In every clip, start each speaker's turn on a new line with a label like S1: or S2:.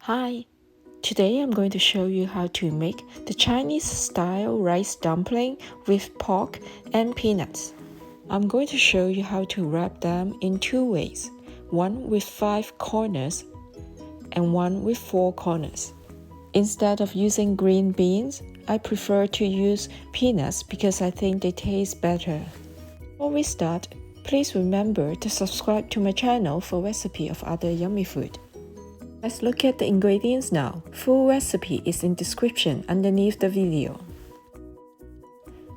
S1: Hi, today I'm going to show you how to make the Chinese-style rice dumpling with pork and peanuts. I'm going to show you how to wrap them in two ways, one with 5 corners and one with 4 corners. Instead of using green beans, I prefer to use peanuts because I think they taste better. Before we start, please remember to subscribe to my channel for recipe of other yummy food. Let's look at the ingredients now. Full recipe is in description underneath the video.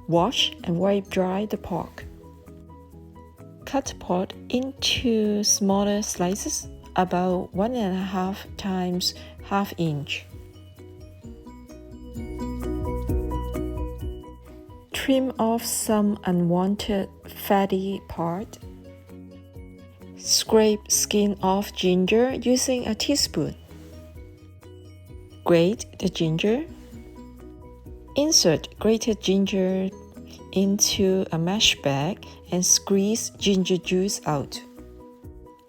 S1: Wash and wipe dry the pork. Cut pork into smaller slices, about 1.5 times 1/2 inch. Trim off some unwanted fatty part. Scrape skin off ginger using a teaspoon. Grate the ginger. Insert grated ginger into a mesh bag and squeeze ginger juice out.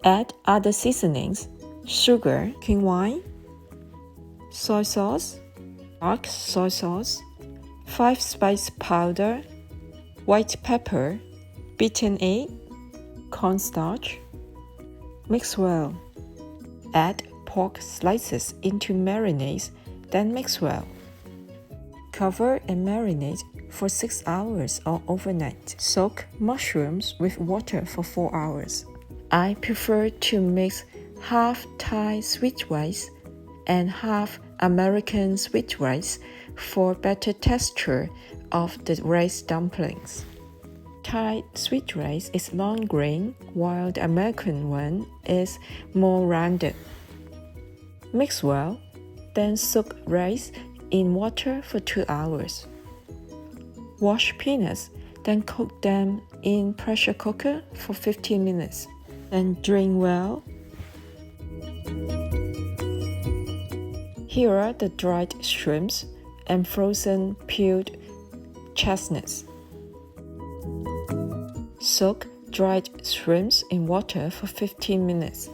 S1: Add other seasonings, sugar, cooking wine, soy sauce, dark soy sauce, 5 spice powder, white pepper, beaten egg, cornstarch. Mix well. Add pork slices into marinades, then mix well. Cover and marinate for 6 hours or overnight. Soak mushrooms with water for 4 hours. I prefer to mix half Thai sweet rice and half American sweet rice for better texture of the rice dumplings. Thai sweet rice is long grain, while the American one is more rounded. Mix well, then soak rice in water for 2 hours. Wash peanuts, then cook them in pressure cooker for 15 minutes. Then drain well. Here are the dried shrimps and frozen peeled chestnuts. Soak dried shrimps in water for 15 minutes.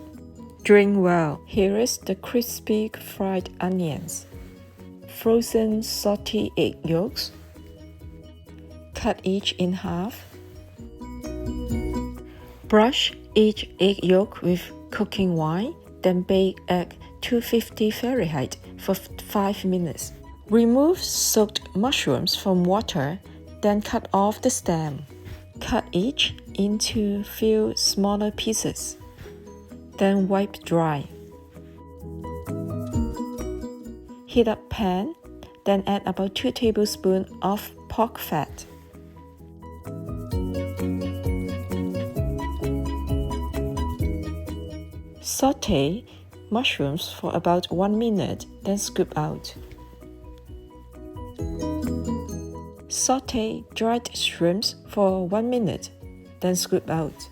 S1: Drain well. Here is the crispy fried onions. Frozen salty egg yolks. Cut each in half. Brush each egg yolk with cooking wine, then bake at 250 Fahrenheit for 5 minutes. Remove soaked mushrooms from water, then cut off the stem. Cut each into few smaller pieces, then wipe dry. Heat up pan, then add about 2 tablespoons of pork fat. Sauté mushrooms for about 1 minute, then scoop out. Sauté dried shrimps for 1 minute, then scoop out.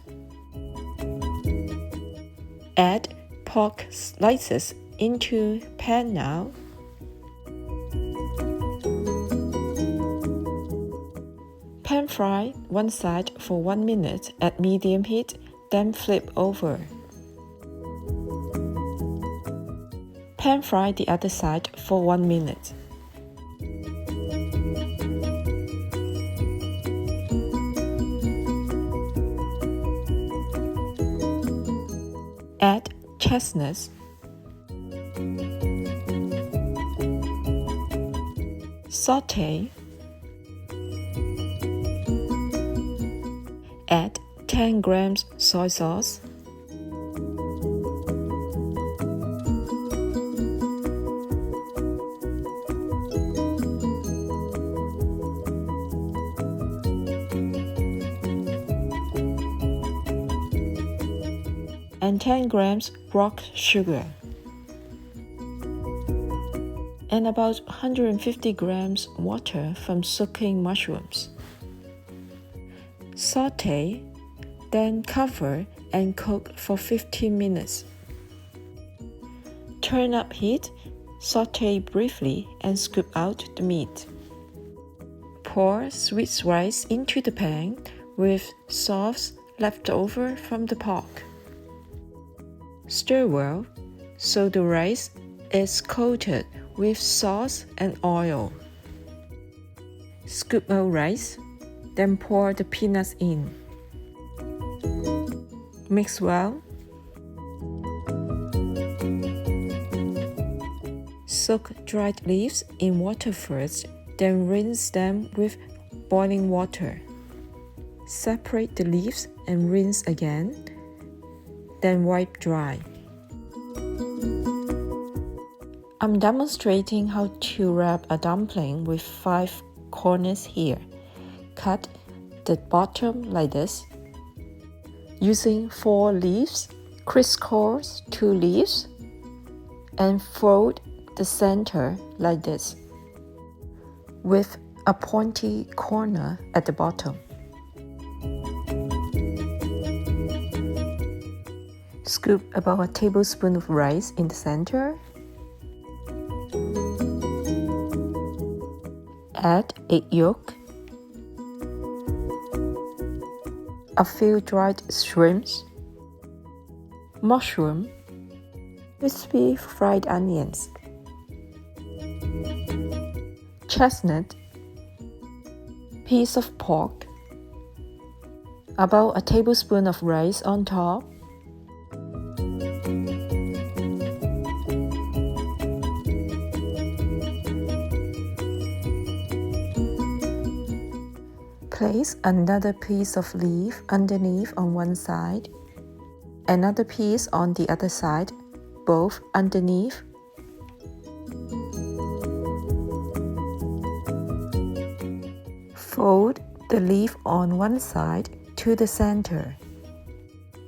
S1: Add pork slices into pan now. Pan fry one side for 1 minute at medium heat, then flip over. Pan fry the other side for 1 minute. Add chestnuts. Sauté. Add 10 grams soy sauce. And 10 grams rock sugar, and about 150 grams water from soaking mushrooms. Sauté, then cover and cook for 15 minutes. Turn up heat, sauté briefly and scoop out the meat. Pour sweet rice into the pan with sauce left over from the pork. Stir well so the rice is coated with sauce and oil. Scoop out rice, then pour the peanuts in. Mix well. Soak dried leaves in water first, then rinse them with boiling water. Separate the leaves and rinse again, then wipe dry. I'm demonstrating how to wrap a dumpling with 5 corners here. Cut the bottom like this. Using 4 leaves, crisscross 2 leaves, and fold the center like this, with a pointy corner at the bottom. Scoop about a tablespoon of rice in the center. Add egg yolk, a few dried shrimps, mushroom, crispy fried onions, chestnut, piece of pork, about a tablespoon of rice on top, place another piece of leaf underneath on one side, another piece on the other side, both underneath. Fold the leaf on one side to the center,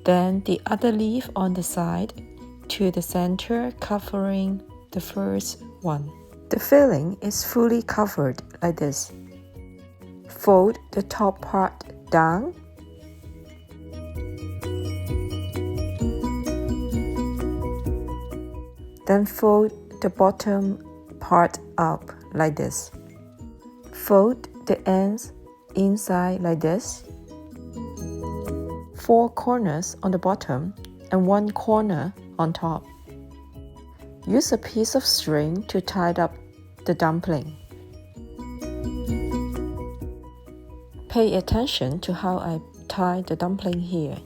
S1: then the other leaf on the side to the center, covering the first one. The filling is fully covered like this. Fold the top part down. Then fold the bottom part up like this. Fold the ends inside like this. 4 corners on the bottom and 1 corner on top. Use a piece of string to tie up the dumpling. Pay attention to how I tie the dumpling here.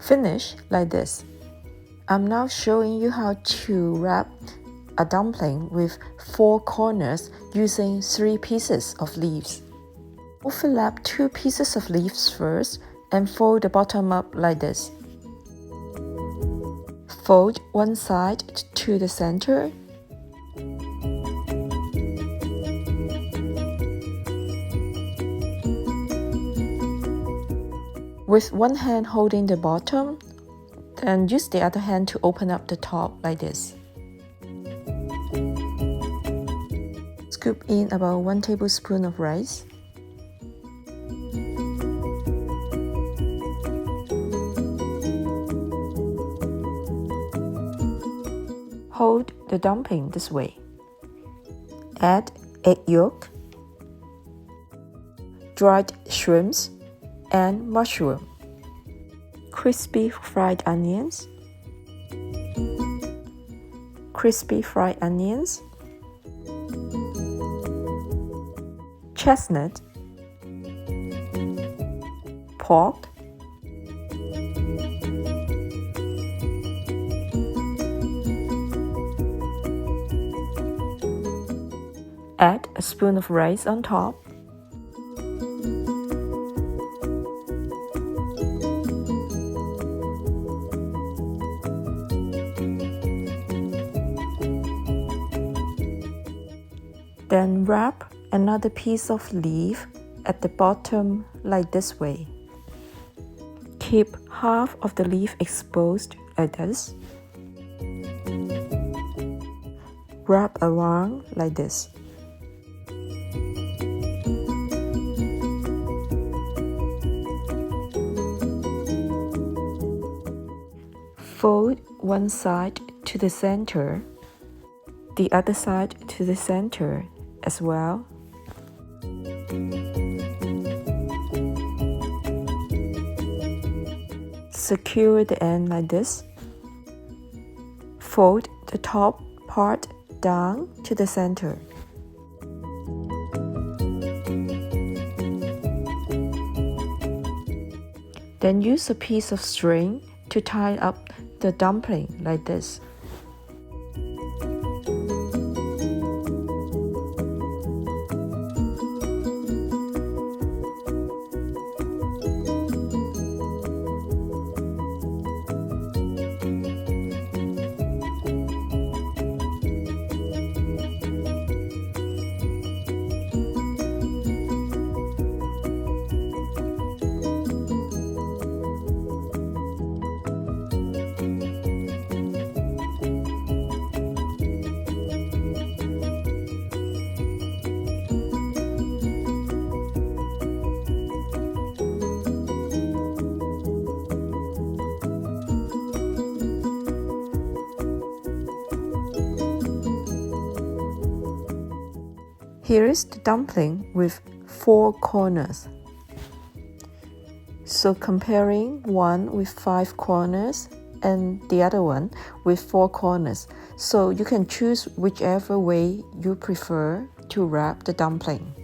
S1: Finish like this. I'm now showing you how to wrap a dumpling with 4 corners using 3 pieces of leaves. Overlap 2 pieces of leaves first and fold the bottom up like this. Fold one side to the center. With one hand holding the bottom, then use the other hand to open up the top like this. Scoop in about 1 tablespoon of rice. Hold the dumpling this way. Add egg yolk, dried shrimps, and mushroom, crispy fried onions, chestnut, pork, add a spoon of rice on top. Then wrap another piece of leaf at the bottom like this way. Keep half of the leaf exposed like this. Wrap around like this. Fold one side to the center, the other side to the center as well. Secure the end like this. Fold the top part down to the center. Then use a piece of string to tie up the dumpling like this. Here is the dumpling with 4 corners. So comparing one with 5 corners and the other one with 4 corners. So you can choose whichever way you prefer to wrap the dumpling.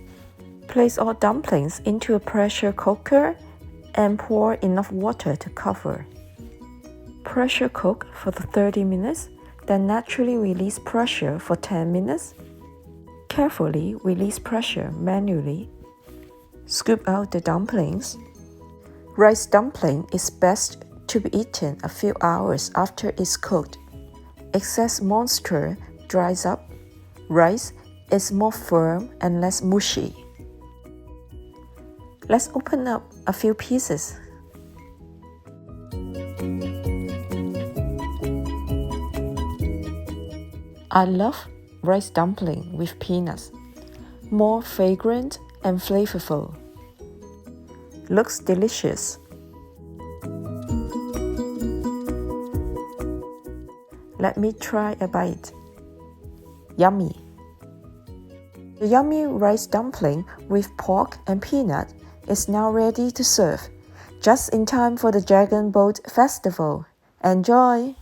S1: Place all dumplings into a pressure cooker and pour enough water to cover. Pressure cook for 30 minutes, then naturally release pressure for 10 minutes. Carefully release pressure manually. Scoop out the dumplings. Rice dumpling is best to be eaten a few hours after it's cooked. Excess moisture dries up. Rice is more firm and less mushy. Let's open up a few pieces. I love rice dumpling with peanuts. More fragrant and flavorful. Looks delicious. Let me try a bite. Yummy. The yummy rice dumpling with pork and peanut is now ready to serve, just in time for the Dragon Boat Festival. Enjoy!